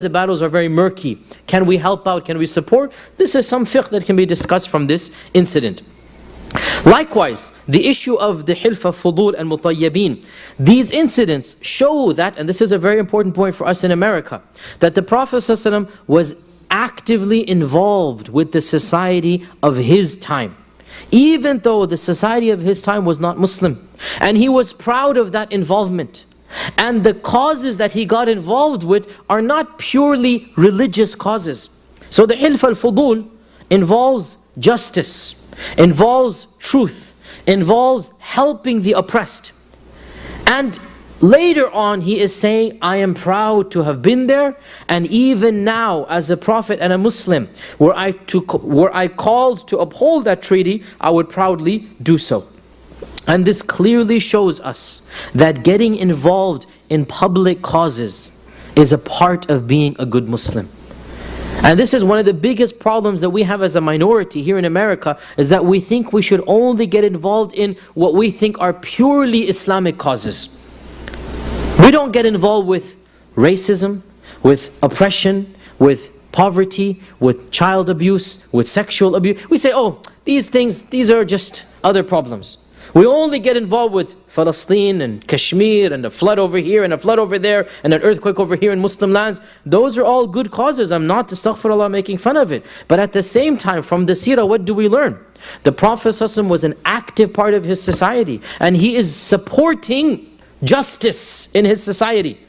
the battles are very murky. Can we help out? Can we support? This is some fiqh that can be discussed from this incident. Likewise, the issue of the hilfa, fudul and mutayyabin. These incidents show that, and this is a very important point for us in America, that the Prophet ﷺ was actively involved with the society of his time. Even though the society of his time was not Muslim. And he was proud of that involvement. And the causes that he got involved with are not purely religious causes. So the hilf al-fudul involves justice, involves truth, involves helping the oppressed. And later on he is saying, I am proud to have been there, and even now as a prophet and a Muslim, were I called to uphold that treaty, I would proudly do so. And this clearly shows us that getting involved in public causes is a part of being a good Muslim. And this is one of the biggest problems that we have as a minority here in America, is that we think we should only get involved in what we think are purely Islamic causes. We don't get involved with racism, with oppression, with poverty, with child abuse, with sexual abuse. We say, oh, these are just other problems. We only get involved with Palestine and Kashmir and a flood over here and a flood over there and an earthquake over here in Muslim lands. Those are all good causes. I'm not, astaghfirullah, making fun of it. But at the same time, from the seerah, what do we learn? The Prophet ﷺ was an active part of his society, and he is supporting justice in his society.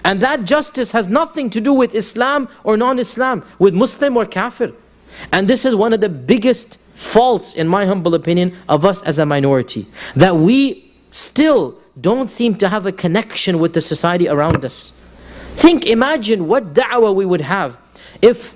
And that justice has nothing to do with Islam or non-Islam, with Muslim or Kafir. And this is one of the biggest faults, in my humble opinion, of us as a minority. That we still don't seem to have a connection with the society around us. Imagine what da'wah we would have if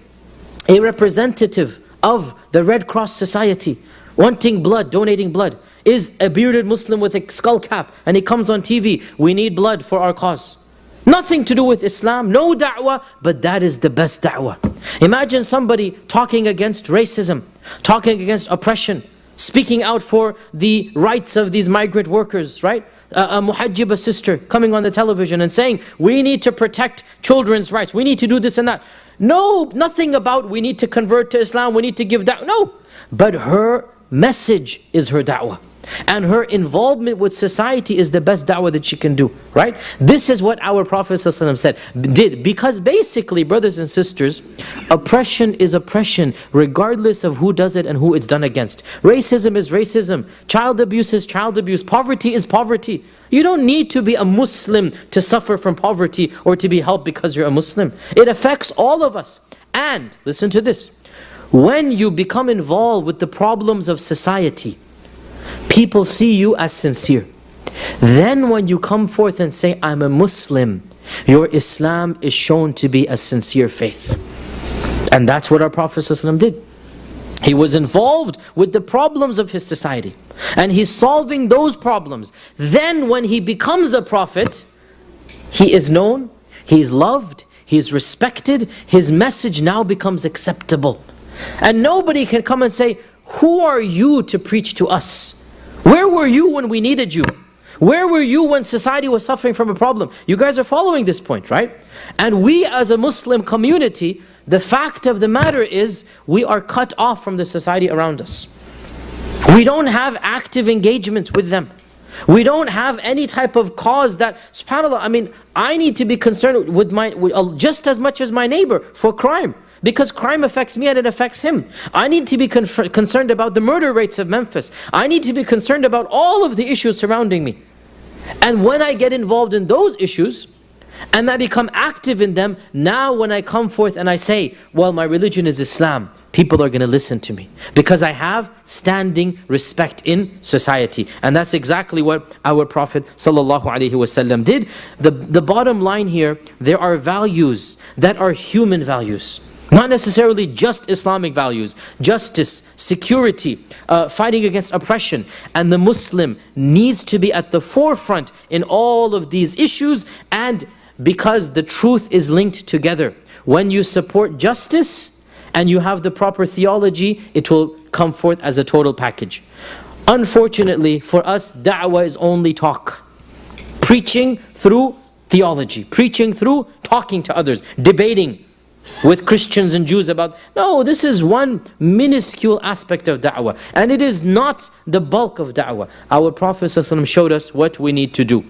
a representative of the Red Cross Society, wanting blood, donating blood, is a bearded Muslim with a skull cap, and he comes on TV, we need blood for our cause. Nothing to do with Islam, no da'wah, but that is the best da'wah. Imagine somebody talking against racism, talking against oppression, speaking out for the rights of these migrant workers, right? A muhajjiba sister coming on the television and saying, we need to protect children's rights, we need to do this and that. No, nothing about we need to convert to Islam, we need to give da'wah, no. But her message is her da'wah. And her involvement with society is the best da'wah that she can do, right? This is what our Prophet ﷺ did. Because basically, brothers and sisters, oppression is oppression regardless of who does it and who it's done against. Racism is racism. Child abuse is child abuse. Poverty is poverty. You don't need to be a Muslim to suffer from poverty or to be helped because you're a Muslim. It affects all of us. And, listen to this, when you become involved with the problems of society, people see you as sincere. Then when you come forth and say, I'm a Muslim, your Islam is shown to be a sincere faith. And that's what our Prophet ﷺ did. He was involved with the problems of his society, and he's solving those problems. Then when he becomes a prophet, he is known, he's loved, he's respected, his message now becomes acceptable. And nobody can come and say, who are you to preach to us? Where were you when we needed you? Where were you when society was suffering from a problem? You guys are following this point, right? And we as a Muslim community, the fact of the matter is, we are cut off from the society around us. We don't have active engagements with them. We don't have any type of cause that, subhanAllah, I need to be concerned with just as much as my neighbor for crime. Because crime affects me and it affects him. I need to be concerned about the murder rates of Memphis. I need to be concerned about all of the issues surrounding me. And when I get involved in those issues, and I become active in them, now when I come forth and I say, well, my religion is Islam, people are going to listen to me. Because I have standing respect in society. And that's exactly what our Prophet ﷺ did. The bottom line here, there are values that are human values. Not necessarily just Islamic values. Justice, security, fighting against oppression. And the Muslim needs to be at the forefront in all of these issues, and because the truth is linked together. When you support justice and you have the proper theology, it will come forth as a total package. Unfortunately for us, da'wah is only talk. Preaching through theology. Preaching through talking to others, debating with Christians and Jews about, no, this is one minuscule aspect of da'wah. And it is not the bulk of da'wah. Our Prophet ﷺ showed us what we need to do.